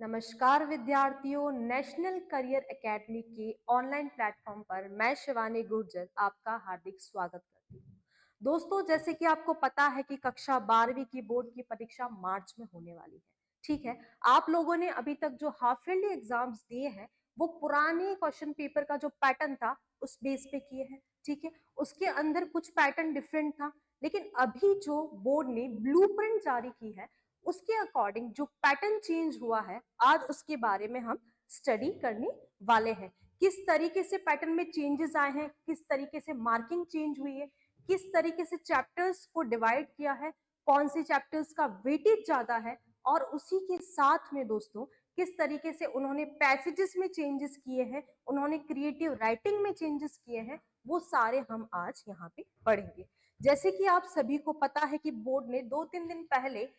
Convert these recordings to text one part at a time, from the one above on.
नमस्कार विद्यार्थियों, national career academy के ऑनलाइन प्लेटफॉर्म पर मैं शिवानी गुर्जर आपका हार्दिक स्वागत करती हूँ। दोस्तों, जैसे कि आपको पता है कि कक्षा 12वीं की बोर्ड की परीक्षा मार्च में होने वाली है। ठीक है, आप लोगों ने अभी तक जो हाफ ईयरली एग्जाम्स दिए हैं वो पुराने क्वेश्चन पेपर का जो पैटर्न था उस बेस पे किए हैं। ठीक है, उसके अंदर कुछ पैटर्न डिफरेंट था, लेकिन अभी जो बोर्ड ने ब्लूप्रिंट जारी की है उसके अकॉर्डिंग जो पैटर्न चेंज हुआ है आज उसके बारे में हम स्टडी करने वाले हैं। किस तरीके से पैटर्न में चेंजेस आए हैं, किस तरीके से मार्किंग चेंज हुई है, किस तरीके से चैप्टर्स को डिवाइड किया है, कौन से चैप्टर्स का वेटेज ज्यादा है, और उसी के साथ में दोस्तों किस तरीके से उन्होंने पैसेजेस में चेंजेस किए हैं, उन्होंने क्रिएटिव राइटिंग में चेंजेस किए हैं, वो सारे हम आज यहाँ पे पढ़ेंगे। जैसे कि आप सभी को पता है कि बोर्ड ने 2-3 दिन पहले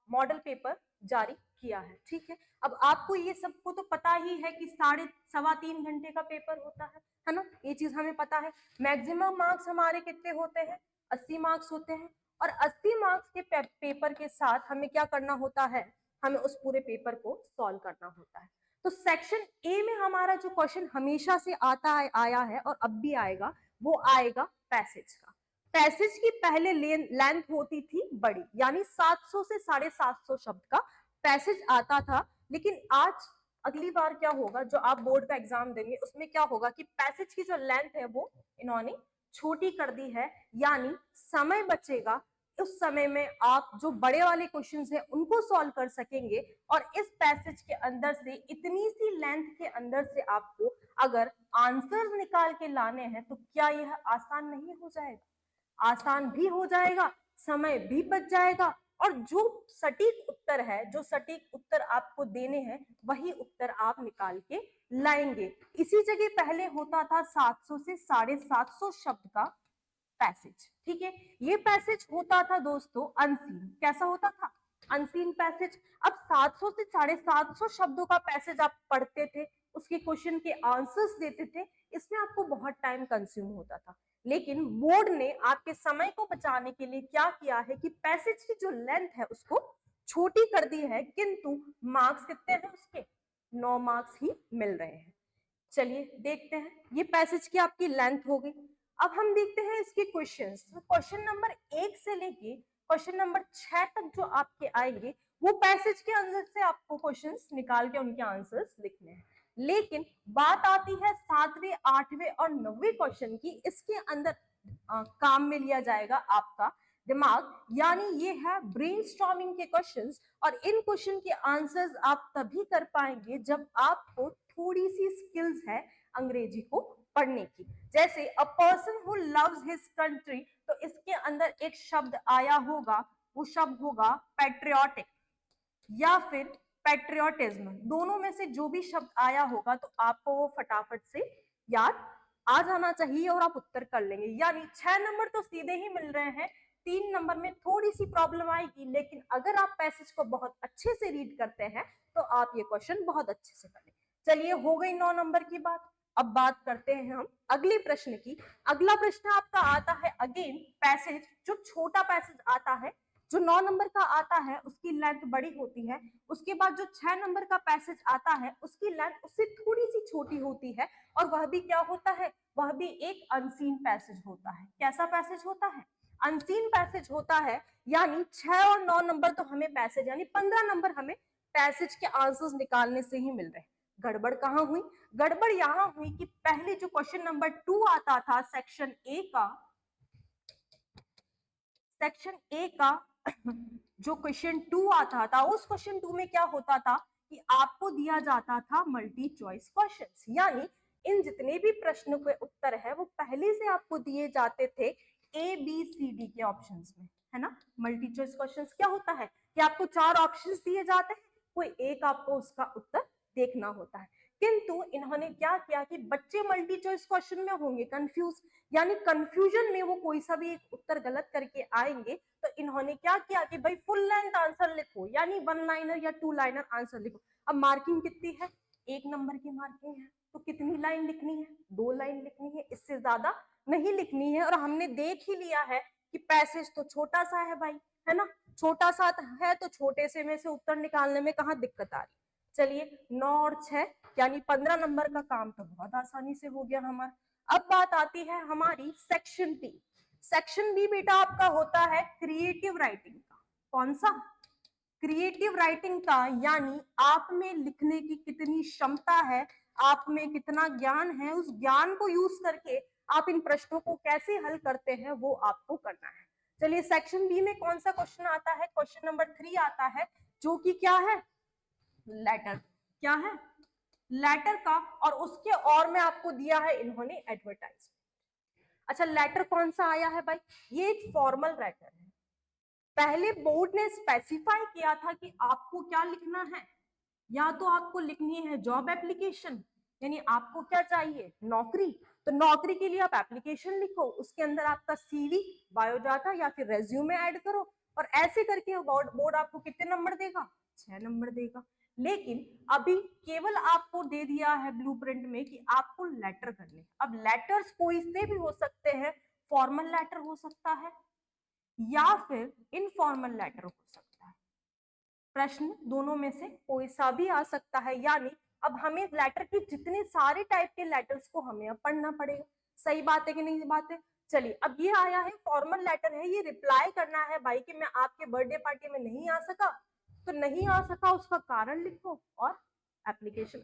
मॉडल पेपर जारी किया है। ठीक है, अब आपको ये सबको तो पता ही है कि 3.5 का पेपर होता है ना, ये चीज हमें पता है। मैक्सिमम मार्क्स हमारे कितने होते हैं? 80 मार्क्स होते हैं, और 80 मार्क्स के पेपर के साथ हमें क्या करना होता है? हमें उस पूरे पेपर को सॉल्व करना होता है। तो सेक्शन ए में हमारा जो क्वेश्चन हमेशा से आया है और अब भी आएगा, वो आएगा पैसेज का। पैसेज की पहले लेंथ होती थी बड़ी, यानी 700 से 750 शब्द का पैसेज आता था। लेकिन आज अगली बार क्या होगा, जो आप बोर्ड का एग्जाम देंगे उसमें क्या होगा कि पैसेज की जो लेंथ है वो इन्होंने छोटी कर दी है, यानी समय बचेगा। उस समय में आप जो बड़े वाले क्वेश्चंस हैं उनको सॉल्व कर सकेंगे, और इस पैसेज के अंदर से इतनी सी लेंथ के अंदर से आपको अगर आंसर निकाल के लाने हैं तो क्या यह आसान नहीं हो जाएगा? आसान भी हो जाएगा, समय भी बच जाएगा, और जो सटीक उत्तर है, जो सटीक उत्तर आपको देने हैं वही उत्तर आप निकाल के लाएंगे। इसी जगह पहले होता था 700 से 750 शब्द का पैसेज। ठीक है, ये पैसेज होता था दोस्तों अनसीन। कैसा होता था? Unseen passage. अब 700 से 750 शब्दों का पैसेज आप पढ़ते थे, उसके क्वेश्चन के आंसर्स देते थे, इसमें आपको बहुत टाइम कंज्यूम होता था। लेकिन बोर्ड ने आपके समय को बचाने के लिए क्या किया है कि पैसेज की जो लेंथ है उसको छोटी कर दी है, किंतु मार्क्स कितने हैं उसके? 9 मार्क्स ही मिल रहे हैं। चलिए देखते हैं, ये पैसेज की आपकी लेंथ हो गई। अब हम देखते हैं इसके क्वेश्चंस। तो क्वेश्चन नंबर 1 से लेके क्वेश्चन नंबर 6 तक जो आपके आएंगे वो पैसेज के अंदर से आपको क्वेश्चंस निकाल के उनके आंसर्स लिखने हैं। लेकिन बात आती है 7वें, 8वें और 9वें क्वेश्चन की, इसके अंदर काम में लिया जाएगा आपका दिमाग, यानी ये है ब्रेनस्टॉर्मिंग के क्वेश्चंस। और इन क्वेश्चन के आंसर्स आप तभी कर पाएंगे जब आपको थोड़ी सी स्किल्स है अंग्रेजी को पढ़ने की। जैसे a person who loves his country, तो इसके अंदर एक शब्द आया होगा, वो शब्द होगा पैट्रियोटिक या फिर पैट्रियोटिज्म। दोनों में से जो भी शब्द आया होगा तो आपको वो फटाफट से याद आ जाना चाहिए और आप उत्तर कर लेंगे। यानी 6 नंबर तो सीधे ही मिल रहे हैं, 3 नंबर में थोड़ी सी प्रॉब्लम आएगी, लेकिन अगर आप पैसेज को बहुत अच्छे से रीड करते हैं तो आप ये क्वेश्चन बहुत अच्छे से करेंगे। चलिए, हो गई 9 नंबर की बात। अब बात करते हैं हम अगले प्रश्न की। अगला प्रश्न आपका आता है अगेन पैसेज, जो छोटा पैसेज आता है, जो 9 नंबर का आता है उसकी लेंथ बड़ी होती है। उसके बाद जो 6 नंबर का पैसेज आता है उसकी लेंथ उससे थोड़ी सी छोटी होती है, और वह भी क्या होता है? वह भी एक अनसीन पैसेज होता है। कैसा पैसेज होता है? अनसीन पैसेज होता है। यानी 6 और 9 नंबर तो हमें पैसेज, यानी 15 नंबर हमें पैसेज के आंसर्स निकालने से ही मिल रहे हैं। गड़बड़ कहां हुई? गड़बड़ यहां हुई कि पहले जो क्वेश्चन नंबर 2 आता था सेक्शन ए का, सेक्शन ए का जो क्वेश्चन 2 आता था, उस क्वेश्चन 2 में क्या होता था कि आपको दिया जाता था मल्टी चॉइस क्वेश्चंस। यानी इन जितने भी प्रश्नों के उत्तर है वो पहले से आपको दिए जाते थे ए बी सी डी के ऑप्शंस में, है ना। मल्टी चॉइस क्वेश्चंस क्या होता है कि आपको 4 ऑप्शंस दिए जाते हैं, कोई एक आपको उसका उत्तर देखना होता है। किंतु इन्होंने क्या किया कि बच्चे मल्टी चॉइस क्वेश्चन में होंगे कंफ्यूज, यानी कंफ्यूजन में वो कोई सा भी एक उत्तर गलत करके आएंगे, तो इन्होंने क्या किया कि भाई फुल लेंथ आंसर लिखो, यानी 1 लाइनर या 2 लाइनर आंसर लिखो। अब मार्किंग कितनी है? 1 नंबर की मार्किंग है, तो कितनी लाइन लिखनी है? 2 लाइन लिखनी है, इससे ज्यादा नहीं लिखनी है। और हमने देख ही लिया है कि पैसेज तो छोटा सा है भाई, है ना। छोटा सा है तो छोटे से में से उत्तर निकालने में कहाँ दिक्कत आ रही? चलिए 9 और 6 यानी 15 नंबर का काम तो बहुत आसानी से हो गया हमारा। अब बात आती है हमारी सेक्शन बी। सेक्शन बी बेटा आपका होता है क्रिएटिव राइटिंग का। कौन सा? क्रिएटिव राइटिंग का, यानी आप में लिखने की कितनी क्षमता है, आप में कितना ज्ञान है, उस ज्ञान को यूज करके आप इन प्रश्नों को कैसे हल करते हैं वो आपको करना है। चलिए सेक्शन बी में कौन सा क्वेश्चन आता है? क्वेश्चन नंबर 3 आता है, जो कि क्या है? लेटर। क्या है? लेटर का। और उसके और में आपको दिया है इन्होंने एडवर्टाइजमेंट। अच्छा लेटर कौन सा आया है भाई? ये एक फॉर्मल लेटर है। पहले बोर्ड ने स्पेसिफाई किया था कि आपको क्या लिखना है, या तो आपको लिखनी है जॉब एप्लीकेशन, यानी आपको क्या चाहिए? नौकरी। तो नौकरी के लिए आप एप्लीकेशन लिखो, उसके अंदर आपका सीवी, बायोडाटा या फिर रेज्यूमे ऐड करो, और ऐसे करके बोर्ड आपको कितने नंबर देगा? 6 नंबर देगा। लेकिन अभी केवल आपको दे दिया है ब्लूप्रिंट में कि आपको लेटर करने। अब लेटर्स कोई से भी हो सकते हैं, फॉर्मल लेटर हो सकता है या फिर इनफॉर्मल लेटर हो सकता है। प्रश्न दोनों में से कोई सा भी आ सकता है, यानी अब हमें लेटर के जितने सारे टाइप के लेटर्स को हमें अब पढ़ना पड़ेगा। सही बात है कि नहीं बात है? चलिए अब ये आया है फॉर्मल लेटर है, ये रिप्लाई करना है भाई कि मैं आपके बर्थडे पार्टी में नहीं आ सका, तो नहीं आ सका उसका कारण लिखो और एप्लीकेशन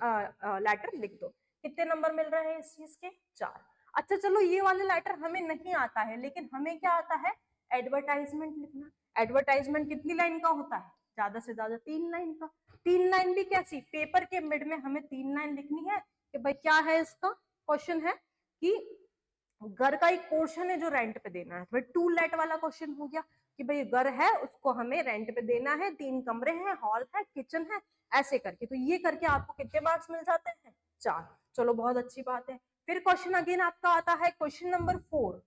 लेटर लिख दो। कितने नंबर मिल रहे हैं इस चीज के? 4। अच्छा चलो ये वाले लेटर हमें नहीं आता है, लेकिन हमें क्या आता है? एडवर्टाइजमेंट लिखना। एडवर्टाइजमेंट कितनी लाइन का होता है? ज्यादा से ज्यादा 3 लाइन का। 3 लाइन भी कैसी? पेपर के मिड में हमें 3 लाइन लिखनी है कि भाई क्या है इसका? क्वेश्चन है कि घर का एक पोर्शन है जो रेंट पे देना है। तो टू लेट वाला क्वेश्चन हो गया कि भाई घर है उसको हमें रेंट पे देना है, 3 कमरे हैं, हॉल है, किचन है, ऐसे करके। तो ये करके आपको कितने मार्क्स मिल जाते हैं? 4। चलो बहुत अच्छी बात है। फिर क्वेश्चन अगेन आपका आता है क्वेश्चन नंबर 4।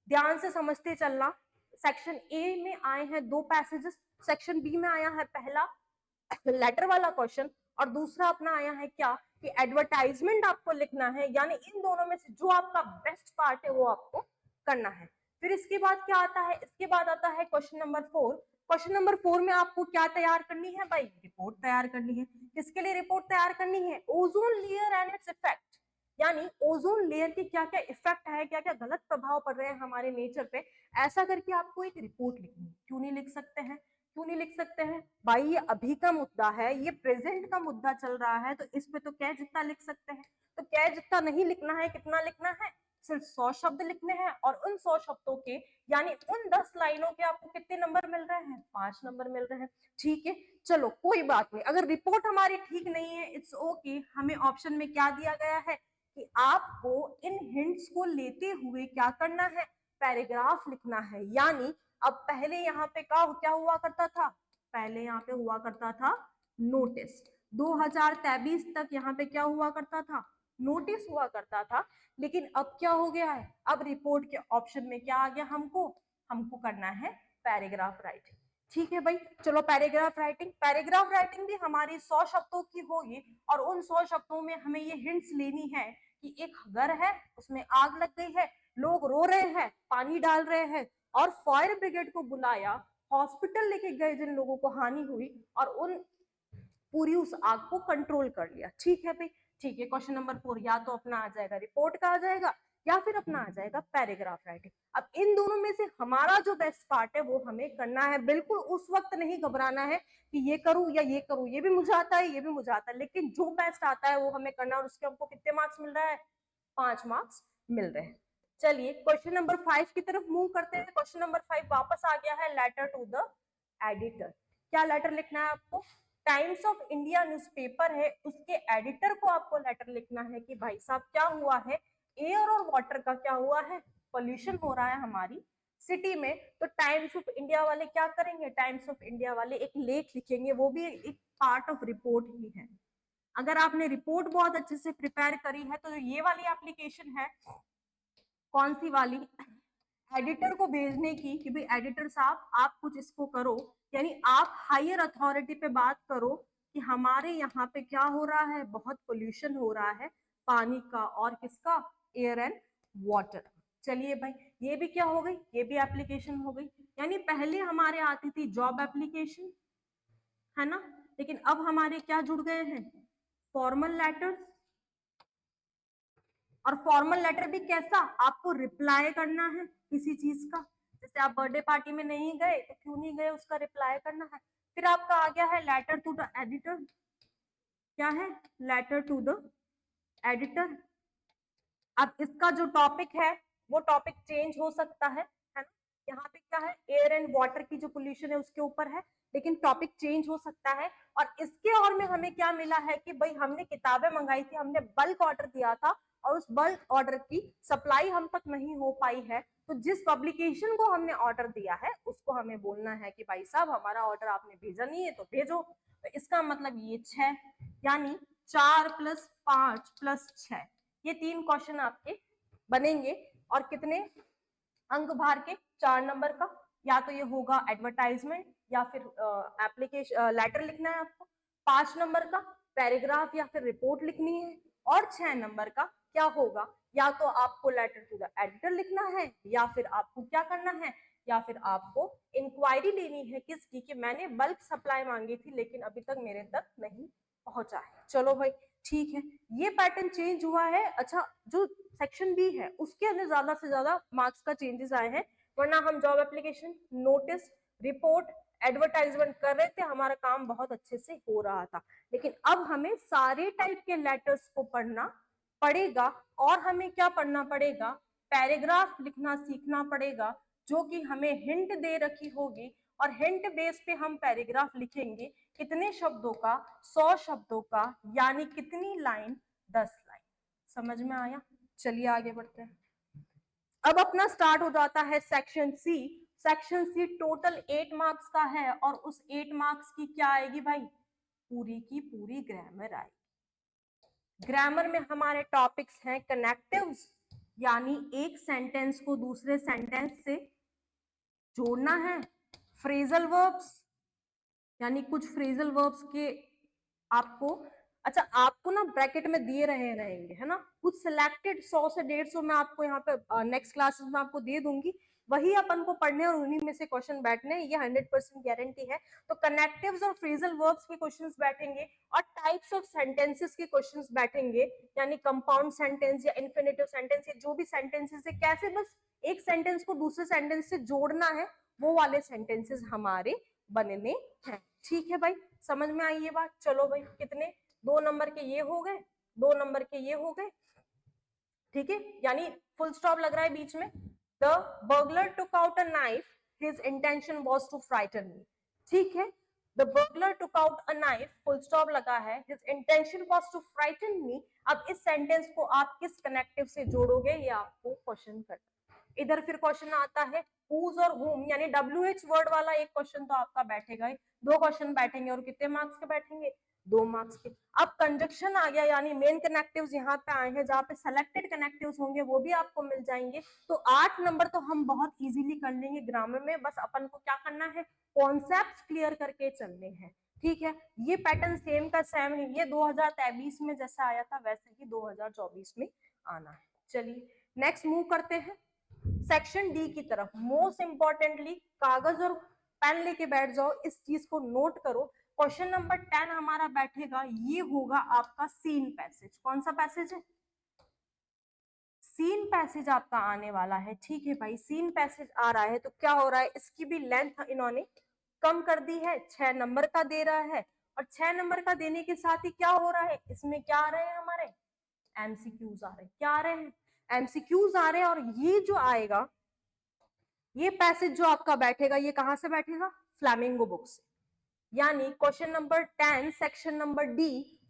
ध्यान से समझते चलना। सेक्शन ए में आए हैं 2 पैसेजेस, सेक्शन बी में आया है पहला लेटर वाला क्वेश्चन, और दूसरा अपना आया है क्या कि एडवर्टाइजमेंट आपको लिखना है, यानी इन दोनों में से जो आपका बेस्ट पार्ट है वो आपको करना है। फिर इसके बाद क्या आता है? इसके बाद आता है क्वेश्चन नंबर 4। क्वेश्चन नंबर 4 में आपको क्या तैयार करनी है भाई? रिपोर्ट तैयार करनी है। किसके लिए रिपोर्ट तैयार करनी है? Ozone layer and its effect, यानी ओजोन लेयर के क्या क्या इफेक्ट है, क्या क्या गलत प्रभाव पड़ रहे हैं हमारे नेचर पे, ऐसा करके आपको एक रिपोर्ट लिखनी है। क्यों नहीं लिख सकते हैं? क्यों नहीं लिख सकते हैं भाई? ये अभी का मुद्दा है, ये प्रेजेंट का मुद्दा चल रहा है, तो इस पे तो क्या जितना लिख सकते हैं। तो क्या जितना नहीं लिखना है, कितना लिखना है? सिर्फ 100 शब्द लिखने हैं, और उन 100 शब्दों के यानी उन 10 लाइनों के आपको कितने नंबर मिल रहे हैं? 5 नंबर मिल रहे हैं। ठीक है चलो कोई बात नहीं, अगर रिपोर्ट हमारी ठीक नहीं है इट्स ओके। हमें ऑप्शन में क्या दिया गया है कि आपको इन हिंट्स को लेते हुए क्या करना है? पैराग्राफ लिखना है। यानी अब पहले यहाँ पे क्या हुआ करता था? पहले यहाँ पे हुआ करता था नोटिस। 2023 तक यहाँ पे क्या हुआ करता था? नोटिस हुआ करता था। लेकिन अब क्या हो गया है? अब रिपोर्ट के ऑप्शन में क्या आ गया? हमको हमको करना है पैराग्राफ राइटिंग। ठीक है भाई चलो पैराग्राफ राइटिंग। पैराग्राफ राइटिंग भी हमारी 100 शब्दों की होगी, और उन 100 शब्दों में हमें ये हिंट्स लेनी है कि एक घर है उसमें आग लग गई है, लोग रो रहे हैं, पानी डाल रहे हैं, और फायर ब्रिगेड को बुलाया, हॉस्पिटल लेके गए जिन लोगों को हानि हुई, और उन पूरी उस आग को कंट्रोल कर लिया। ठीक है भाई ठीक है। क्वेश्चन नंबर 4 या तो अपना आ जाएगा रिपोर्ट का आ जाएगा, या फिर अपना आ जाएगा पैराग्राफ राइटिंग। अब इन दोनों में से हमारा जो बेस्ट पार्ट है वो हमें करना है। बिल्कुल उस वक्त नहीं घबराना है कि ये करूं या ये करूं, ये भी मुझे आता है ये भी मुझे आता है, लेकिन जो बेस्ट आता है वो हमें करना है, और उसके हमको कितने मार्क्स मिल रहा है? 5 मार्क्स मिल रहे हैं। चलिए क्वेश्चन नंबर 5 की तरफ मूव करते हैं। क्वेश्चन नंबर 5 वापस आ गया है, लेटर टू द एडिटर। क्या लेटर लिखना है आपको? टाइम्स ऑफ इंडिया न्यूज़पेपर है, उसके एडिटर को आपको लेटर लिखना है कि भाई साहब क्या हुआ है, एयर और वाटर का क्या हुआ है? पोल्यूशन हो रहा है हमारी सिटी में। तो टाइम्स ऑफ इंडिया वाले क्या करेंगे? टाइम्स ऑफ इंडिया वाले एक लेख लिखेंगे, वो भी एक पार्ट ऑफ रिपोर्ट ही है। अगर आपने रिपोर्ट बहुत अच्छे से प्रिपेयर करी है तो ये वाली एप्लीकेशन है, कौन सी वाली? एडिटर को भेजने की कि भाई एडिटर साहब आप कुछ इसको करो, यानी आप हायर अथॉरिटी पे बात करो कि हमारे यहाँ पे क्या हो रहा है? बहुत पोल्यूशन हो रहा है पानी का, और किसका? Air and water. चलिए भाई ये भी क्या हो गई? ये भी एप्लीकेशन हो गई। यानी पहले हमारे आती थी जॉब एप्लीकेशन, है ना, लेकिन अब हमारे क्या जुड़ गए हैं, फॉर्मल लेटर्स। और फॉर्मल लेटर भी कैसा, आपको रिप्लाई करना है किसी चीज का, जैसे आप बर्थडे पार्टी में नहीं गए तो क्यों नहीं गए, उसका रिप्लाई करना है। फिर आपका आ गया है लेटर टू द एडिटर। क्या है, लेटर टू द एडिटर। अब इसका जो टॉपिक है वो टॉपिक चेंज हो सकता है ना। यहाँ पे क्या है, एयर एंड वाटर की जो पोल्यूशन है उसके ऊपर है, लेकिन टॉपिक चेंज हो सकता है। और इसके और में हमें क्या मिला है कि भाई हमने किताबें मंगाई थी, हमने बल्क ऑर्डर दिया था, और उस बल्क ऑर्डर की सप्लाई हम तक नहीं हो पाई है, तो जिस पब्लिकेशन को हमने ऑर्डर दिया है उसको हमें बोलना है कि भाई साहब हमारा ऑर्डर आपने भेजा नहीं है तो भेजो। तो इसका मतलब ये 6, यानी 4 + 5 + 6, ये 3 क्वेश्चन आपके बनेंगे। और कितने अंक भार के, 4 नंबर का। या तो ये होगा एडवर्टाइजमेंट, या फिर एप्लीकेशन लेटर लिखना है आपको, 5 नंबर का पैराग्राफ या फिर रिपोर्ट लिखनी है, और 6 नंबर का क्या होगा, या तो आपको लेटर टू द एडिटर लिखना है, या फिर आपको क्या करना है, या फिर आपको इंक्वायरी लेनी है किसकी, कि मैंने बल्क सप्लाई मांगी थी लेकिन अभी तक मेरे तक नहीं पहुंचा है। चलो भाई ठीक है, ये पैटर्न चेंज हुआ है। अच्छा, जो सेक्शन बी है उसके अंदर ज्यादा से ज्यादा मार्क्स का चेंजेस आए हैं, वरना हम job application, notice, report, advertisement कर रहे थे, हमारा काम बहुत अच्छे से हो रहा था। लेकिन अब हमें सारे टाइप के लेटर्स को पढ़ना पड़ेगा, और हमें क्या पढ़ना पड़ेगा, पैराग्राफ लिखना सीखना पड़ेगा, जो कि हमें हिंट दे रखी होगी, और हिंट बेस पे हम पैराग्राफ लिखेंगे। कितने शब्दों का, 100 शब्दों का, यानी कितनी लाइन, 10 लाइन। समझ में आया? चलिए आगे बढ़ते हैं। अब अपना स्टार्ट हो जाता है section C. Section C total 8 marks का है, और उस 8 मार्क्स की क्या आएगी भाई, पूरी की पूरी ग्रामर आएगी। ग्रामर में हमारे टॉपिक्स हैं कनेक्टिव्स, यानी एक सेंटेंस को दूसरे सेंटेंस से जोड़ना है। फ्रेजल वर्ब्स, यानी कुछ फ्रेजल वर्ब्स के आपको, अच्छा आपको ना ब्रैकेट में दिए रहेंगे है ना, कुछ सिलेक्टेड 100 से 150 मैं आपको यहाँ पे नेक्स्ट क्लासेस में आपको दे दूंगी, वही अपन को पढ़ने और उन्हीं में से क्वेश्चन बैठने, ये 100% गारंटी है। तो कनेक्टिव्स और फ्रेजल वर्ब्स के क्वेश्चंस बैठेंगे, और टाइप्स ऑफ सेंटेंसेस के क्वेश्चंस बैठेंगे, यानी कंपाउंड सेंटेंस या इन्फिनेटिव सेंटेंस, या जो भी सेंटेंसेस है, कैसे बस एक सेंटेंस को दूसरे सेंटेंस से जोड़ना है, वो वाले सेंटेंसेस हमारे बनने हैं। ठीक है भाई, समझ में आई ये बात? चलो भाई, कितने, 2 नंबर के ये हो गए, 2 नंबर के ये हो गए, ठीक है, यानी फुल स्टॉप लग रहा है बीच में। The burglar took out a knife, his intention was to frighten me. ठीक है, the burglar took out a knife, full stop लगा है, his intention was to frighten me. अब इस सेंटेंस को आप किस कनेक्टिव से जोड़ोगे, ये आपको क्वेश्चन करना। इधर फिर क्वेश्चन आता है हुज और whom, यानी WH वर्ड वाला एक क्वेश्चन तो आपका बैठेगा ही, 2 क्वेश्चन बैठेंगे, और कितने मार्क्स के बैठेंगे, 2 मार्क्स के। अब कंजक्शन आ गया, यानी मेन कनेक्टिव्स यहाँ पे आए हैं, जहाँ पे सेलेक्टेड कनेक्टिव्स होंगे वो भी आपको मिल जाएंगे। तो 8 नंबर तो हम बहुत इजीली कर लेंगे ग्रामर में, बस अपन को क्या करना है, कॉन्सेप्ट क्लियर करके चलने हैं। ठीक है, ये पैटर्न सेम का सेम है, ये 2023 में जैसा आया था वैसे ही 2024 में आना है। चलिए नेक्स्ट मूव करते हैं सेक्शन डी की तरफ। मोस्ट इंपॉर्टेंटली कागज और पेन लेके बैठ जाओ, इस चीज को नोट करो। क्वेश्चन नंबर 10 हमारा बैठेगा, ये होगा आपका सीन पैसेज। कौन सा पैसेज है, सीन पैसेज आपका आने वाला है। ठीक है भाई, सीन पैसेज आ रहा है तो क्या हो रहा है, इसकी भी लेंथ इन्होंने कम कर दी है, 6 नंबर का दे रहा है, और 6 नंबर का देने के साथ ही क्या हो रहा है, इसमें क्या आ रहे हैं हमारे एमसीक्यूज आ रहे हैं। क्या आ रहे हैं, एमसीक्यूज आ रहे हैं। और ये जो आएगा, ये पैसेज जो आपका बैठेगा, ये कहां से बैठेगा, फ्लैमिंगो बुक से। यानी question number 10 section number D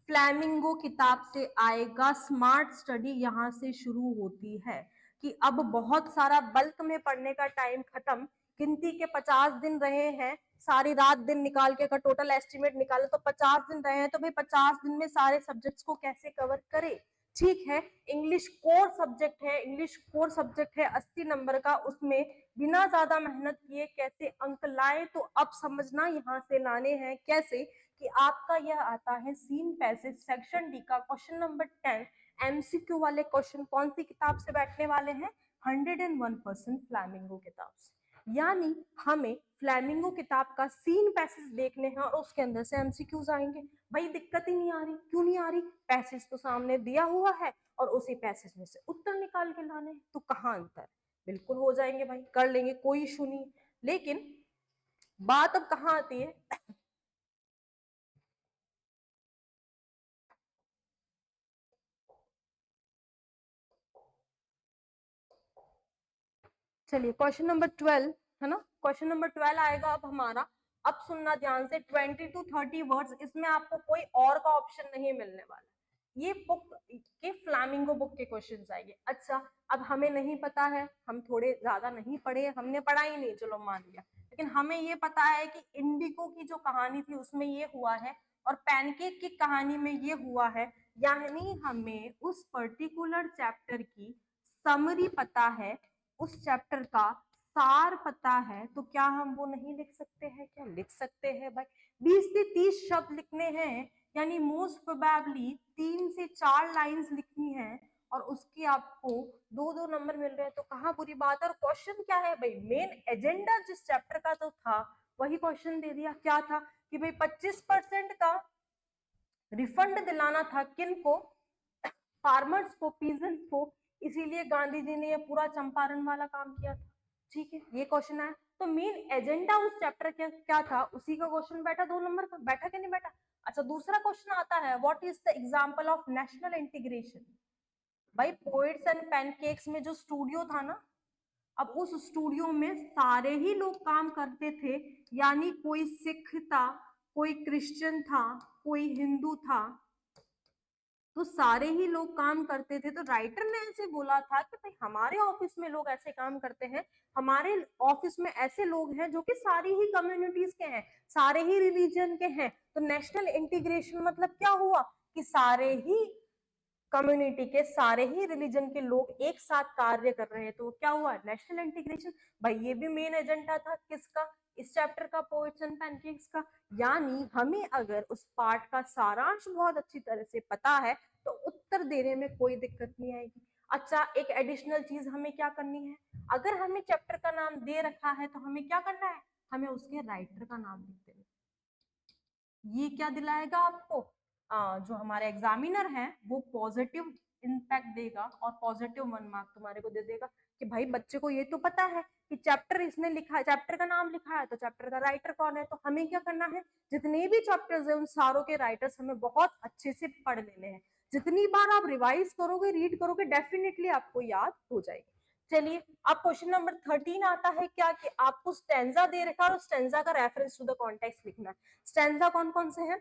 flamingo किताब से आएगा। स्मार्ट स्टडी यहां से शुरू होती है कि अब बहुत सारा बल्क में पढ़ने का टाइम खत्म, गिनती के 50 दिन रहे हैं, सारी रात दिन निकाल के अगर टोटल एस्टिमेट निकाले तो 50 दिन रहे हैं, तो भाई 50 दिन में सारे सब्जेक्ट्स को कैसे कवर करें। ठीक है, इंग्लिश कोर सब्जेक्ट है, इंग्लिश कोर सब्जेक्ट है 80 नंबर का, उसमें बिना ज्यादा मेहनत किए कैसे अंक लाए, तो अब समझना यहाँ से लाने हैं कैसे, कि आपका यह आता है सीन पैसेज सेक्शन डी का क्वेश्चन नंबर 10। एमसीक्यू वाले क्वेश्चन कौन सी किताब से बैठने वाले हैं, 101% फ्लैमिंगो किताब से। यानी हमें फ्लैमिंगो किताब का सीन पैसेज देखने हैं और उसके अंदर से एमसीक्यूज आएंगे। भाई दिक्कत ही नहीं आ रही, क्यों नहीं आ रही? पैसेज तो सामने दिया हुआ है और उसी पैसेज में से उत्तर निकाल के लाने हैं, तो कहाँ अंतर? बिल्कुल हो जाएंगे भाई, कर लेंगे, कोई इशू नहीं। लेकिन बात अब कहाँ आती है, चलिए क्वेश्चन नंबर 12 है ना, क्वेश्चन नंबर 12 आएगा अब हमारा। अब सुनना ध्यान से, 20 to 30 वर्ड्स, इसमें आपको कोई और का ऑप्शन नहीं मिलने वाला। ये बुक के फ्लैमिंगो बुक के क्वेश्चंस आएंगे। अच्छा, अब हमें नहीं पता है, हम थोड़े ज्यादा नहीं पढ़े, हमने पढ़ा ही नहीं, चलो मान लिया, लेकिन हमें ये पता है कि इंडिको की जो कहानी थी उसमें ये हुआ है और पैनकेक की कहानी में ये हुआ है। यानी हमें उस पर्टिकुलर चैप्टर की समरी पता है, उस चैप्टर का सार पता है, तो क्या हम वो नहीं लिख सकते हैं? क्या लिख सकते हैं भाई। 20 से 30 शब्द लिखने हैं, यानी मोस्ट प्रोबेबली 3 से 4 लाइंस लिखनी है और उसके आपको 2-2 नंबर मिल रहे हैं, तो कहाँ बुरी बात है। और क्वेश्चन क्या है भाई, मेन एजेंडा जिस चैप्टर का तो था वही क्वेश्चन दे दिया। क्या था कि भाई 25% का रिफंड दिलाना था, किन को? फार्मर्स को, पीजेंट को। इसीलिए गांधी जी ने ये पूरा चंपारण वाला काम किया था। ठीक है, ये क्वेश्चन है। तो मेन एजेंडा उस चैप्टर क्या क्या था, उसी का क्वेश्चन बैठा 2 नंबर का, बैठा कि नहीं बैठा? अच्छा, दूसरा क्वेश्चन आता है, what is the example of national integration. भाई पोएट्स एंड पैनकेक्स में जो स्टूडियो था ना, अब उस स्टूडियो में सारे ही लोग काम करते थे, यानी कोई सिख था, कोई क्रिश्चियन था, कोई हिंदू था, तो सारे ही लोग काम करते थे। तो राइटर ने ऐसे बोला था कि भाई हमारे ऑफिस में लोग ऐसे काम करते हैं, हमारे ऑफिस में ऐसे लोग हैं जो कि सारी ही कम्युनिटीज के हैं, सारे ही रिलीजन के हैं। तो नेशनल इंटीग्रेशन मतलब क्या हुआ कि सारे ही कम्युनिटी के, सारे ही रिलीजन के लोग एक साथ कार्य कर रहे हैं, तो क्या हुआ? National integration. भाई ये भी मेन एजेंडा था किसका? इस चैप्टर का, पोएट्स एंड पैनकेक्स का। यानी हमें अगर उस पार्ट का सारांश बहुत अच्छी तरह से पता है तो उत्तर देने में कोई दिक्कत नहीं आएगी। अच्छा, एक एडिशनल चीज हमें क्या करनी है, अगर हमें चैप्टर का नाम दे रखा है तो हमें क्या करना है, हमें उसके राइटर का नाम लिख देना। ये क्या दिलाएगा आपको, जो हमारे एग्जामिनर है वो पॉजिटिव इम्पैक्ट देगा और पॉजिटिव 1 मार्क तुम्हारे को दे देगा कि भाई बच्चे को ये तो पता है कि चैप्टर इसने लिखा है, चैप्टर का नाम लिखा है, तो चैप्टर का राइटर कौन है। तो हमें क्या करना है, जितने भी चैप्टर्स है उन सारों के राइटर्स हमें बहुत अच्छे से पढ़ लेने हैं। जितनी बार आप रिवाइज करोगे, रीड करोगे, डेफिनेटली आपको याद हो जाएगी। चलिए, अब क्वेश्चन नंबर 13 आता है क्या कि आपको स्टेंजा दे रखा है और स्टेंजा का रेफरेंस टू द कॉन्टेक्स्ट लिखना है। स्टेंजा कौन कौन से हैं?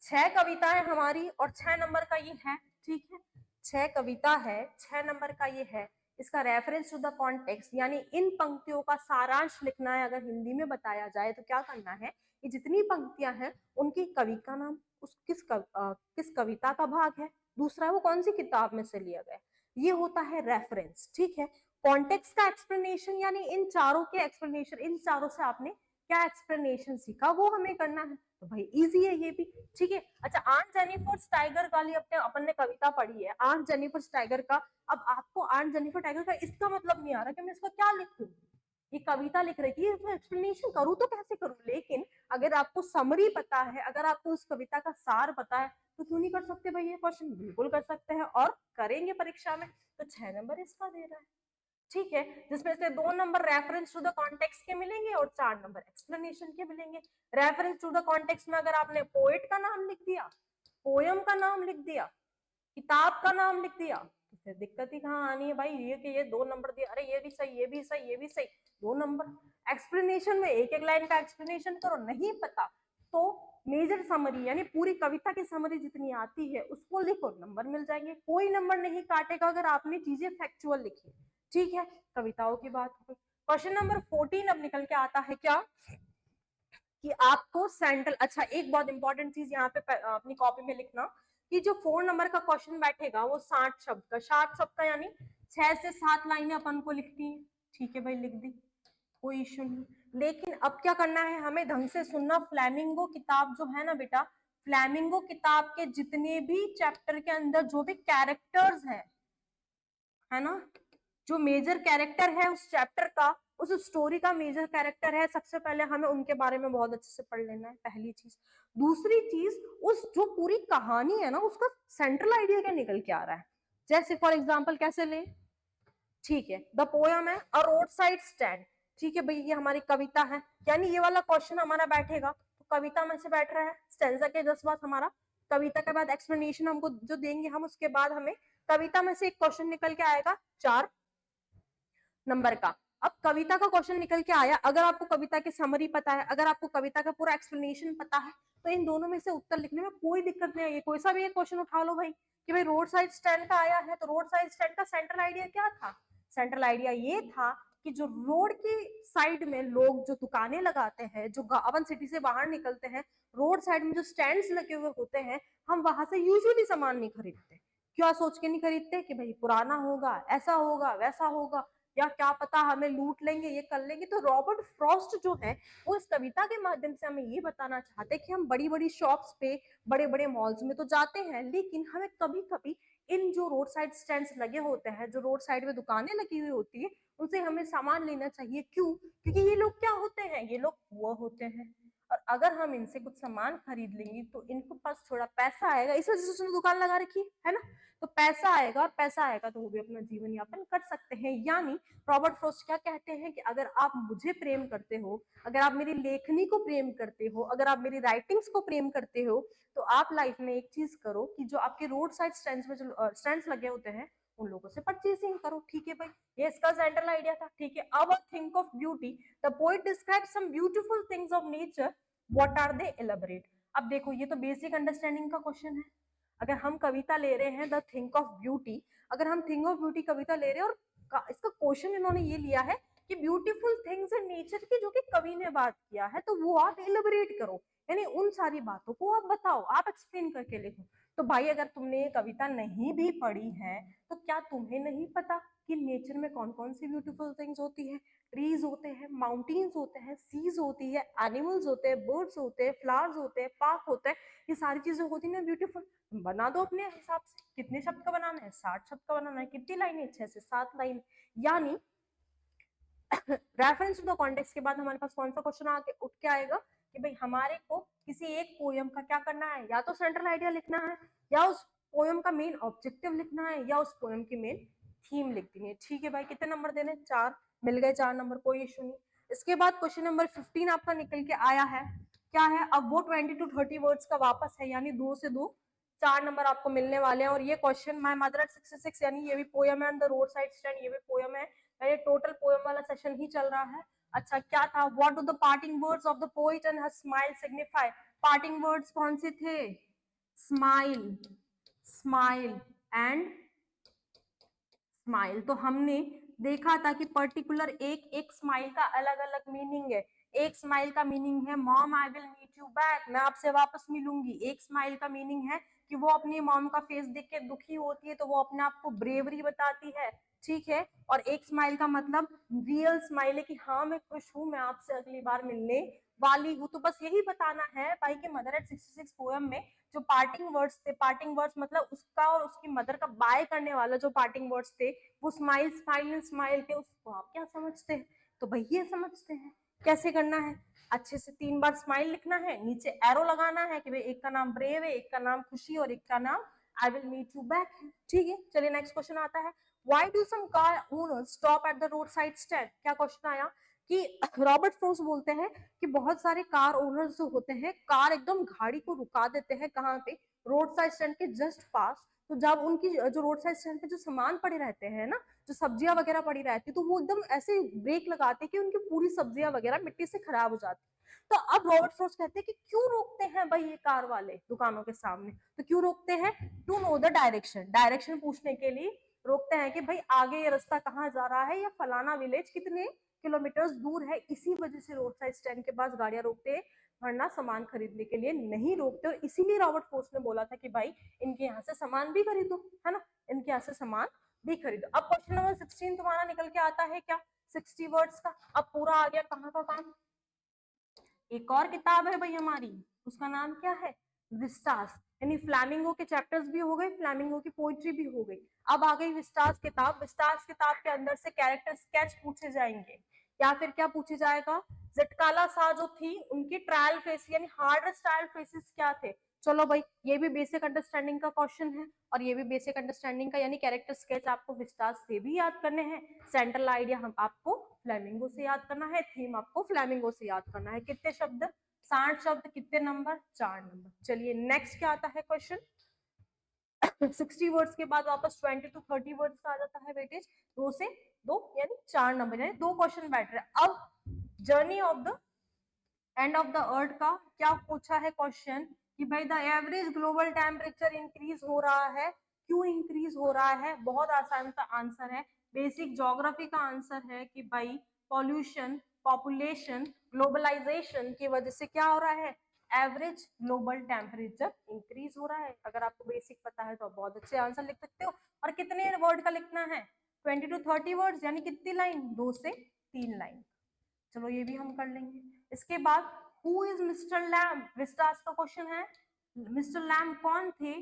6 कविताएं हमारी और 6 नंबर का ये है। ठीक है, 6 कविता है, 6 नंबर का ये है। इसका रेफरेंस टू द कॉन्टेक्स्ट यानी इन पंक्तियों का सारांश लिखना है। अगर हिंदी में बताया जाए तो क्या करना है, ये जितनी पंक्तियां हैं उनकी कवि का नाम, उस किस कविता का भाग है, दूसरा वो कौन सी किताब में से लिया गया, ये होता है रेफरेंस। ठीक है, कॉन्टेक्स्ट का एक्सप्लेनेशन यानी इन चारों के एक्सप्लेनेशन, इन चारों से आपने क्या एक्सप्लेनेशन सीखा वो हमें करना है। तो भाई इजी है ये भी। ठीक है, अच्छा, आंट जेनिफर टाइगर का लिए अपने अपन ने कविता पढ़ी है, आंट जेनिफर टाइगर का। अब आपको आंट जेनिफर टाइगर का इसका मतलब नहीं आ रहा कि मैं इसको क्या लिखूं, ये कविता लिख रही थी, इसमें एक्सप्लेनेशन करूँ तो कैसे करूँ। लेकिन अगर आपको समरी पता है, अगर आपको उस कविता का सार पता है, तो क्यों नहीं कर सकते भाई ये क्वेश्चन, बिल्कुल कर सकते हैं और करेंगे परीक्षा में। तो 6 नंबर इसका दे रहा है। ठीक है, जिसमें से 2 number reference to the context के मिलेंगे और 4 नंबर एक्सप्लेनेशन के मिलेंगे। रेफरेंस टू द कॉन्टेक्स्ट में अगर आपने पोएट का नाम लिख दिया, पोयम का नाम लिख दिया, किताब का नाम लिख दिया, तो फिर दिक्कत ही कहाँ आनी है भाई, ये कि ये 2 नंबर दिया, अरे ये भी सही, ये भी सही, ये भी सही, 2 नंबर। एक्सप्लेनेशन में एक एक लाइन का एक्सप्लेनेशन करो, नहीं पता तो मेजर समरी यानी पूरी कविता की समरी जितनी आती है उसको लिखो, नंबर मिल जाएंगे। कोई नंबर नहीं काटेगा अगर आपने चीजें फैक्चुअल लिखी। ठीक है, कविताओं की बात हो। क्वेश्चन नंबर 14 अब निकल के आता है क्या कि आपको सेंट्रल, अच्छा एक बहुत इंपॉर्टेंट चीज यहाँ पे अपनी कॉपी में लिखना कि जो 4 नंबर का क्वेश्चन बैठेगा वो 60 शब्द का, 60 शब्द का यानी 6 से 7 लाइनें अपन को लिखनी है। ठीक है भाई, लिख दी, कोई इश्यू नहीं। लेकिन अब क्या करना है, हमें ढंग से सुनना। फ्लैमिंगो किताब जो है ना बेटा, फ्लैमिंगो किताब के जितने भी चैप्टर के अंदर जो भी कैरेक्टर्स है ना, जो मेजर कैरेक्टर है उस चैप्टर का, उस स्टोरी का मेजर कैरेक्टर है, सबसे पहले हमें उनके बारे में बहुत अच्छे से पढ़ लेना है, पहली चीज। दूसरी चीज, उस जो पूरी कहानी है ना उसका सेंट्रल आइडिया क्या निकल के आ रहा है। जैसे फॉर एग्जाम्पल कैसे लें, ठीक है, द पोयम है अ रोड साइड स्टैंड, ठीक है भाई, ये हमारी कविता है, यानी ये वाला क्वेश्चन हमारा बैठेगा तो कविता में से बैठ रहा है, स्टेंजा के जस्ट बाद हमारा कविता के बाद एक्सप्लेनेशन हमको जो देंगे हम, उसके बाद हमें कविता में से एक क्वेश्चन निकल के आएगा 4 नंबर का। अब कविता का क्वेश्चन निकल के आया, अगर आपको कविता की समरी पता है, अगर आपको कविता का पूरा एक्सप्लेनेशन पता है, तो इन दोनों में से उत्तर लिखने में कोई दिक्कत नहीं आएगी। कोई सा भी एक क्वेश्चन उठा लो भाई कि भाई रोड साइड स्टैंड का आया है, तो रोड साइड स्टैंड का सेंट्रल आइडिया क्या था। सेंट्रल आइडिया ये था कि जो रोड की साइड में लोग जो दुकानें लगाते हैं, जो अपन सिटी से बाहर निकलते हैं, रोड साइड में जो स्टैंड्स लगे हुए होते हैं, हम वहां से यूजुअली सामान नहीं खरीदते। क्या सोच के नहीं खरीदते कि भाई पुराना होगा, ऐसा होगा, वैसा होगा, या क्या पता हमें लूट लेंगे, ये कर लेंगे। तो रॉबर्ट फ्रॉस्ट जो है वो इस कविता के माध्यम से हमें ये बताना चाहते हैं कि हम बड़ी बड़ी शॉप्स पे, बड़े बड़े मॉल्स में तो जाते हैं, लेकिन हमें कभी कभी इन जो रोड साइड स्टैंड्स लगे होते हैं, जो रोड साइड में दुकानें लगी हुई होती है, उनसे हमें सामान लेना चाहिए। क्यों? क्योंकि ये लोग क्या होते हैं, ये लोग पुअर होते हैं, और अगर हम इनसे कुछ सामान खरीद लेंगे तो इनको पास थोड़ा पैसा आएगा, इस वजह से उसने दुकान लगा रखी है ना। तो पैसा आएगा, और पैसा आएगा तो वो भी अपना जीवन यापन कर सकते हैं। यानी रॉबर्ट फ्रॉस्ट क्या कहते हैं कि अगर आप मुझे प्रेम करते हो, अगर आप मेरी लेखनी को प्रेम करते हो, अगर आप मेरी राइटिंग्स को प्रेम करते हो, तो आप लाइफ में एक चीज करो कि जो आपके रोड साइड स्टैंड्स में जो स्टैंड्स लगे होते हैं, उन लोगों से परचेसिंग करो। ठीक है भाई, ये इसका सेंट्रल आइडिया था। ठीक है, अब think of beauty, the poet describes some beautiful things of nature, what are they, elaborate. अब देखो ये तो बेसिक अंडरस्टैंडिंग का क्वेश्चन है। अगर हम कविता ले रहे हैं द थिंक ऑफ ब्यूटी, अगर हम थिंक ऑफ ब्यूटी कविता ले रहे हैं और इसका क्वेश्चन इन्होंने ये लिया है कि ब्यूटीफुल थिंग्स इन नेचर की जो कि कवि ने बात किया है, तो वो आप एलिबरेट करो, यानी उन सारी बातों को आप बताओ, आप एक्सप्लेन करके लिखो। तो भाई अगर तुमने ये कविता नहीं भी पढ़ी है तो क्या तुम्हें नहीं पता कि नेचर में कौन कौन सी ब्यूटीफुल थिंग्स होती है। ट्रीज होते हैं, माउंटेन्स होते हैं, सीज होती है, एनिमल्स होते हैं, बर्ड्स होते हैं, फ्लावर्स होते हैं, पार्क होते हैं, ये सारी चीजें होती ना ब्यूटीफुल। बना दो अपने हिसाब से, कितने शब्द का बनाना है, 60 शब्द का बनाना है, कितनी लाइन, 6 से 7 लाइन। यानी रेफरेंस टू द कॉन्टेक्स्ट के बाद हमारे पास कौन सा क्वेश्चन आके उठ के आएगा कि भाई हमारे को किसी एक पोयम का क्या करना है, या तो सेंट्रल आइडिया लिखना है, या उस पोयम का मेन ऑब्जेक्टिव लिखना है, या उस पोयम की मेन थीम लिख देनी है। ठीक है भाई, कितने नंबर देने, 4 मिल गए, 4 नंबर, कोई इशू नहीं। इसके बाद क्वेश्चन नंबर 15 आपका निकल के आया है, क्या है, अब वो 20 to 30 वर्ड्स का वापस है, यानी 2 से 2 4 नंबर आपको मिलने वाले हैं। और ये क्वेश्चन माय मदर एट 66, यानी ये भी पोयम है, द रोड साइड स्टैंड ये भी पोयम है, यानी टोटल पोयम वाला सेशन ही चल रहा है। अच्छा क्या था, what do the parting words of the poet and her smile signify. Parting words कौन से थे, स्माइल, स्माइल एंड स्माइल। तो हमने देखा था कि पर्टिकुलर एक एक स्माइल का अलग अलग मीनिंग है। एक स्माइल का मीनिंग है mom I will meet you back, मैं आपसे वापस मिलूंगी। एक स्माइल का मीनिंग है कि वो अपनी मॉम का फेस देख के दुखी होती है, तो वो अपने आप को ब्रेवरी बताती है। ठीक है, और एक स्माइल का मतलब रियल स्माइल है कि हाँ मैं खुश हूं, मैं आपसे अगली बार मिलने वाली हूँ। तो बस यही बताना है भाई कि मदर एट 66 पोयम में जो पार्टिंग वर्ड्स थे, पार्टिंग वर्ड्स मतलब उसका और उसकी मदर का बाय करने वाला जो पार्टिंग वर्ड्स थे, वो स्माइल, स्माइल एंड स्माइल थे। उसको आप क्या समझते हैं, तो भाई ये समझते हैं। कैसे करना है, अच्छे से 3 बार स्माइल लिखना है, नीचे एरो लगाना है कि भाई एक का नाम ब्रेव है, एक का नाम खुशी, और एक का नाम I will meet you back है। ठीक है, चलिए नेक्स्ट क्वेश्चन आता है, why do some car owners stop at the road side stand. क्या क्वेश्चन आया कि रॉबर्ट फ्रोस्ट बोलते हैं कि बहुत सारे कार ओनर्स जो होते हैं, कार एकदम गाड़ी को रुका देते हैं, कहाँ पे, रोड साइड स्टैंड के जस्ट पास। तो जब उनकी जो रोड साइड स्टैंड पे जो सामान पड़े रहते हैं ना, जो सब्जियां वगैरह पड़ी रहती है, तो वो एकदम ऐसे ब्रेक लगाते हैं कि उनकी पूरी सब्जियां वगैरह मिट्टी से खराब हो जाती। तो अब रॉबर्ट फ्रोस्ट कहते हैं कि क्यों रोकते हैं भाई ये कार वाले दुकानों के सामने, तो क्यों रोकते हैं, to know the direction, direction पूछने के लिए रोकते हैं कि भाई आगे ये रास्ता कहाँ जा रहा है, या फलाना विलेज कितने किलोमीटर्स दूर है। इसी वजह से रोड साइड स्टैंड के पास गाड़ियां रोकते हैं, वरना सामान खरीदने के लिए नहीं रोकते। और इसीलिए रॉबर्ट फ्रोस्ट ने बोला था कि भाई इनके यहाँ से सामान भी खरीदो, है ना, इनके यहाँ से सामान भी खरीदो। अब क्वेश्चन नंबर 16 तुम्हारा निकल के आता है क्या, 60 वर्ड्स का। अब पूरा आ गया कहाँ का काम, एक और किताब है भाई हमारी, उसका नाम क्या है, विस्टास। यानी फ्लैमिंगो के चैप्टर्स भी हो गए, फ्लैमिंगो की पोइट्री भी हो गई। अब आ गई विस्टास किताब। विस्टास किताब के अंदर से कैरेक्टर स्केच पूछे जाएंगे, या फिर क्या पूछे जाएगा, जटकाला शाह जो थी उनकी ट्रायल फेस यानी हार्डेस्ट ट्रायल फेसिस क्या थे। चलो भाई, ये भी बेसिक अंडरस्टैंडिंग का क्वेश्चन है, और ये भी बेसिक अंडरस्टैंडिंग का, यानी कैरेक्टर स्केच आपको विस्टास से भी याद करने हैं। सेंट्रल आइडिया हम आपको फ्लैमिंगो से याद करना है, थीम आपको फ्लैमिंगो से याद करना है। कितने शब्द, 60 शब्द, कितने नंबर, 4 नंबर। चलिए नेक्स्ट क्या आता है क्वेश्चन। 60 वर्ड्स के बाद वापस 20 to 30 वर्ड्स का आ जाता है वेटेज, 2 से 2 यानी 4 नंबर, यानी 2 क्वेश्चन बैठ रहे। अब journey of the end of the earth का क्या पूछा है क्वेश्चन कि भाई the average global temperature increase हो रहा है, क्यों इंक्रीज हो रहा है। बहुत आसान सा आंसर है, बेसिक ज्योग्राफी का आंसर है कि भाई पॉल्यूशन, पॉपुलेशन, ग्लोबलाइजेशन की वजह से क्या हो रहा है, एवरेज ग्लोबल टेम्परेचर इंक्रीज हो रहा है। अगर आपको बेसिक पता है तो आप बहुत अच्छे आंसर लिख सकते हो। और कितने वर्ड का लिखना है, 20 to 30 वर्ड्स, यानी कितनी लाइन, 2 से 3 लाइन। चलो ये भी हम कर लेंगे। इसके बाद who is mister lamb, Vistas का क्वेश्चन है, मिस्टर लैम्ब कौन थे,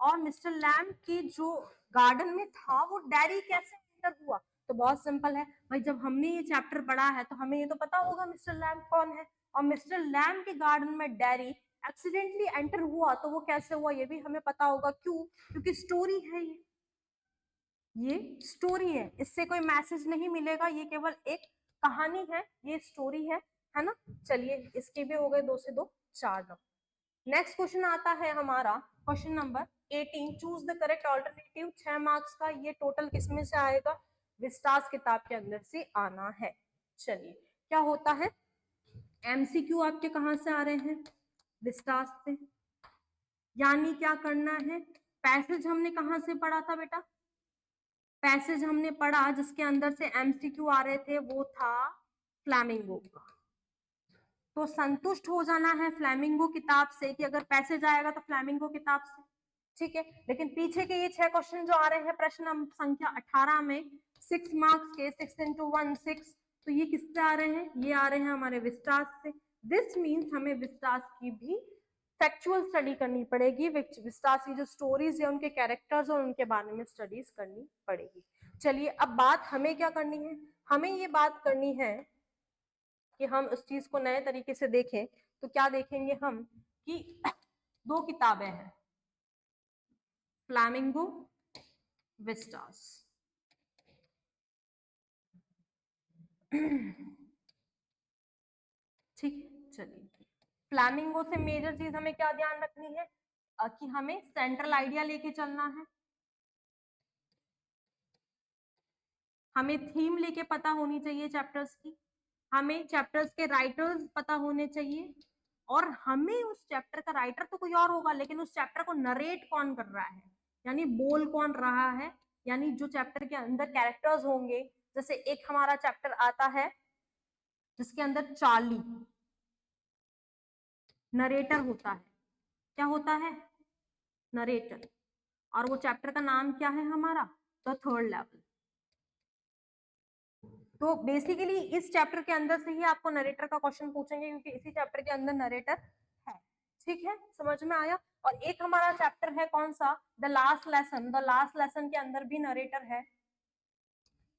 और मिस्टर लैम्ब की जो गार्डन में था वो डेयरी कैसे एंटर हुआ। तो बहुत सिंपल है भाई, जब हमने ये चैप्टर पढ़ा है तो हमें ये तो पता होगा मिस्टर लैम्ब कौन है, और मिस्टर लैम्ब के गार्डन में डेयरी एक्सीडेंटली एंटर हुआ तो वो कैसे हुआ ये भी हमें पता होगा। क्यों, क्योंकि स्टोरी है ये स्टोरी है, इससे कोई मैसेज नहीं मिलेगा, ये केवल एक कहानी है, ये स्टोरी है ना। चलिए इसके भी हो गए 2 से 2, 4 नंबर। नेक्स्ट क्वेश्चन आता है हमारा question number 18, choose the correct alternative, 6 marks का। ये टोटल किसमें से आएगा, विस्टास किताब के अंदर से आना है। चलिए क्या होता है, एमसीक्यू आपके कहां से आ रहे हैं, विस्टास से। यानी क्या करना है, पैसेज हमने कहां से पढ़ा था बेटा, पैसेज हमने पढ़ा जिसके अंदर से एमसीक्यू आ रहे थे वो था फ्लैमिंगो का। तो संतुष्ट हो जाना है फ्लैमिंगो किताब से कि अगर पैसेज आएगा तो फ्लैमिंगो किताब से, ठीक है। लेकिन पीछे के ये 6 क्वेश्चन जो आ रहे हैं प्रश्न संख्या 18 में, 6 मार्क्स के, 6 into 1 6, तो ये किससे आ रहे हैं, ये आ रहे हैं हमारे विस्टास से। दिस मीन्स हमें विस्टास की भी फैक्चुअल स्टडी करनी पड़ेगी, विस्टास की जो स्टोरीज है उनके कैरेक्टर्स और उनके बारे में स्टडीज करनी पड़ेगी। चलिए अब बात हमें क्या करनी है, हमें ये बात करनी है कि हम उस चीज को नए तरीके से देखें। तो क्या देखेंगे हम कि 2 किताबें हैं, फ्लैमिंगो, विस्टास। ठीक है, चलिए फ्लैमिंगो से मेजर चीज हमें क्या ध्यान रखनी है, कि हमें सेंट्रल आइडिया लेके चलना है, हमें थीम लेके पता होनी चाहिए चैप्टर्स की, हमें चैप्टर्स के राइटर्स पता होने चाहिए, और हमें उस चैप्टर का राइटर तो कोई और होगा लेकिन उस चैप्टर को नरेट कौन कर रहा है, यानी बोल कौन रहा है, यानी जो चैप्टर के अंदर कैरेक्टर्स होंगे। जैसे एक हमारा चैप्टर आता है जिसके अंदर चार्ली नरेटर होता है, क्या होता है, नरेटर, और वो चैप्टर का नाम क्या है हमारा, द थर्ड लेवल। तो बेसिकली इस चैप्टर के अंदर से ही आपको नरेटर का क्वेश्चन पूछेंगे क्योंकि इसी चैप्टर के अंदर नरेटर है, ठीक है, समझ में आया। और एक हमारा चैप्टर है कौन सा, the last lesson, the last lesson के अंदर भी नरेटर है,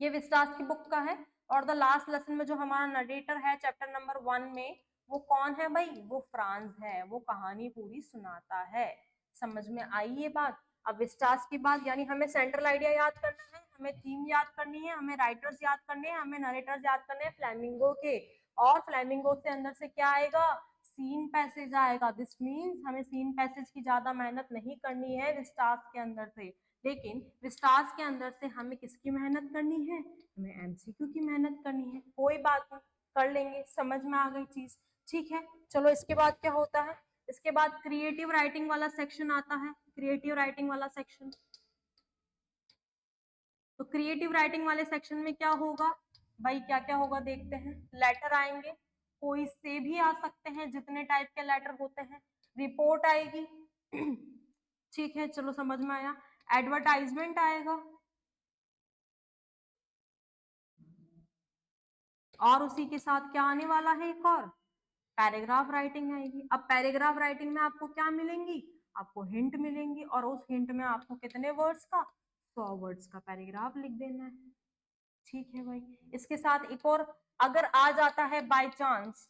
ये विस्टास की बुक का है। और द लास्ट लेसन में जो हमारा नरेटर है चैप्टर नंबर 1 में, वो कौन है भाई, वो फ्रांस है, वो कहानी पूरी सुनाता है। समझ में आई ये बात। अब विस्टास की बात, यानी हमें सेंट्रल आइडिया याद करना है, हमें थीम याद करनी है, हमें राइटर्स याद करने हैं, हमें नरेटर्स याद करने हैं फ्लैमिंगो के, और फ्लैमिंगो से अंदर से क्या आएगा, सीन पैसेज आएगा। दिस मीन्स हमें सीन पैसेज की ज्यादा मेहनत नहीं करनी है विस्टास के अंदर से, लेकिन विस्टास के अंदर से हमें किसकी मेहनत करनी है, हमें एमसीक्यू की मेहनत करनी है। कोई बात नहीं, कर लेंगे, समझ में आ गई चीज, ठीक है। चलो इसके बाद क्या होता है, इसके बाद क्रिएटिव राइटिंग वाला सेक्शन आता है, क्रिएटिव राइटिंग वाला सेक्शन। तो क्रिएटिव राइटिंग वाले सेक्शन में क्या होगा भाई, क्या क्या होगा देखते हैं। लेटर आएंगे, कोई से भी आ सकते हैं, जितने टाइप के लेटर होते हैं। रिपोर्ट आएगी, ठीक है, चलो समझ में आया। एडवर्टाइजमेंट आएगा, और उसी के साथ क्या आने वाला है, एक और पैराग्राफ राइटिंग आएगी। अब पैराग्राफ राइटिंग में आपको क्या मिलेंगी, आपको हिंट मिलेंगी और उस हिंट में आपको कितने वर्ड्स का, 100 वर्ड्स का पैराग्राफ लिख देना है। ठीक है भाई। इसके साथ एक और, अगर आ जाता है बाय चांस,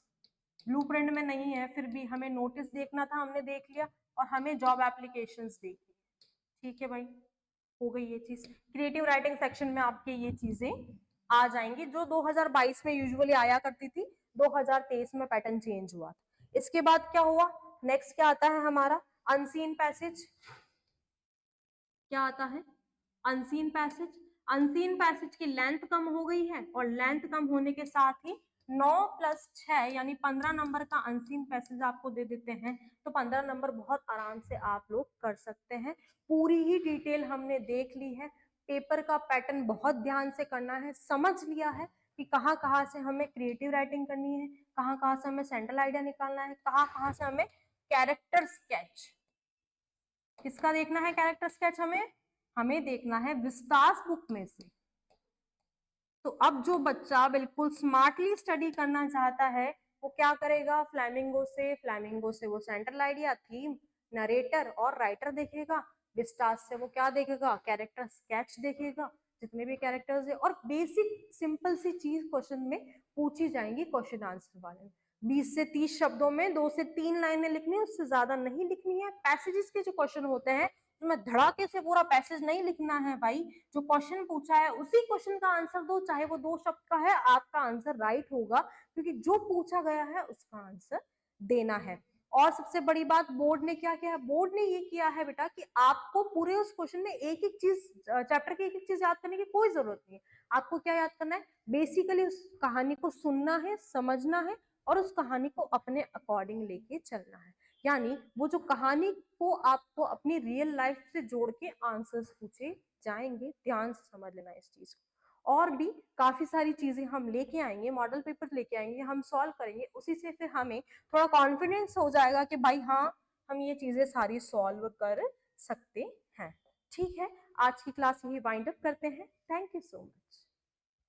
ब्लूप्रिंट में नहीं है फिर भी हमें नोटिस देखना था, हमने देख लिया, और हमें जॉब एप्लीकेशंस देखनी है। ठीक है भाई, हो गई ये चीज। क्रिएटिव राइटिंग सेक्शन में आपके ये चीजें आ जाएंगी जो 2022 में यूजुअली आया करती थी, 2023 में पैटर्न चेंज हुआ था। इसके बाद क्या हुआ, नेक्स्ट क्या आता है हमारा, अनसीन पैसेज। क्या आता है, अनसीन पैसेज। अनसीन पैसेज की लेंथ कम हो गई है और लेंथ कम होने के साथ ही 9 + 6 यानी 15 नंबर का अनसीन पैसेज आपको दे देते हैं, तो 15 नंबर बहुत आराम से आप लोग कर सकते हैं। पूरी ही डिटेल हमने देख ली है, पेपर का पैटर्न बहुत ध्यान से करना है, समझ लिया है कि कहाँ कहाँ से हमें क्रिएटिव राइटिंग करनी है, कहाँ कहाँ से हमें सेंट्रल आइडिया निकालना है, कहाँ कहाँ से हमें कैरेक्टर स्केच, किसका देखना है कैरेक्टर स्केच, हमें देखना है विस्तास बुक में से। तो अब जो बच्चा बिल्कुल स्मार्टली स्टडी करना चाहता है वो क्या करेगा, फ्लैमिंगो से वो सेंट्रल आइडिया, थीम, नरेटर और राइटर देखेगा। विस्तास से वो क्या देखेगा, कैरेक्टर स्केच देखेगा, जितने भी कैरेक्टर्स है, और बेसिक सिंपल सी चीज क्वेश्चन में पूछी जाएंगी क्वेश्चन आंसर वाले में। 20 से 30 शब्दों में 2 से 3 लाइनें लिखनी है, उससे ज्यादा नहीं लिखनी है। पैसेजेस के जो क्वेश्चन होते हैं उसमें धड़ाके से पूरा पैसेज नहीं लिखना है भाई, जो क्वेश्चन पूछा है उसी क्वेश्चन का आंसर दो, चाहे वो 2 शब्द का है, आपका आंसर राइट होगा, क्योंकि जो पूछा गया है उसका आंसर देना है। और सबसे बड़ी बात बोर्ड ने क्या किया है, बोर्ड ने ये किया है बेटा कि आपको पूरे उस क्वेश्चन में एक एक चीज, चैप्टर की एक एक चीज याद करने की कोई जरूरत नहीं है। आपको क्या याद करना है, बेसिकली उस कहानी को सुनना है, समझना है और उस कहानी को अपने अकॉर्डिंग लेके चलना है। यानी वो जो कहानी को आपको अपनी रियल लाइफ से जोड़ के आंसर्स पूछे जाएंगे, ध्यान से समझ लेना इस चीज को। और भी काफी सारी चीजें हम लेके आएंगे, मॉडल पेपर लेके आएंगे, हम सॉल्व करेंगे, उसी से फिर हमें थोड़ा कॉन्फिडेंस हो जाएगा कि भाई हाँ हम ये चीजें सारी सॉल्व कर सकते हैं। ठीक है, आज की क्लास यही वाइंड अप करते हैं। Thank you so much.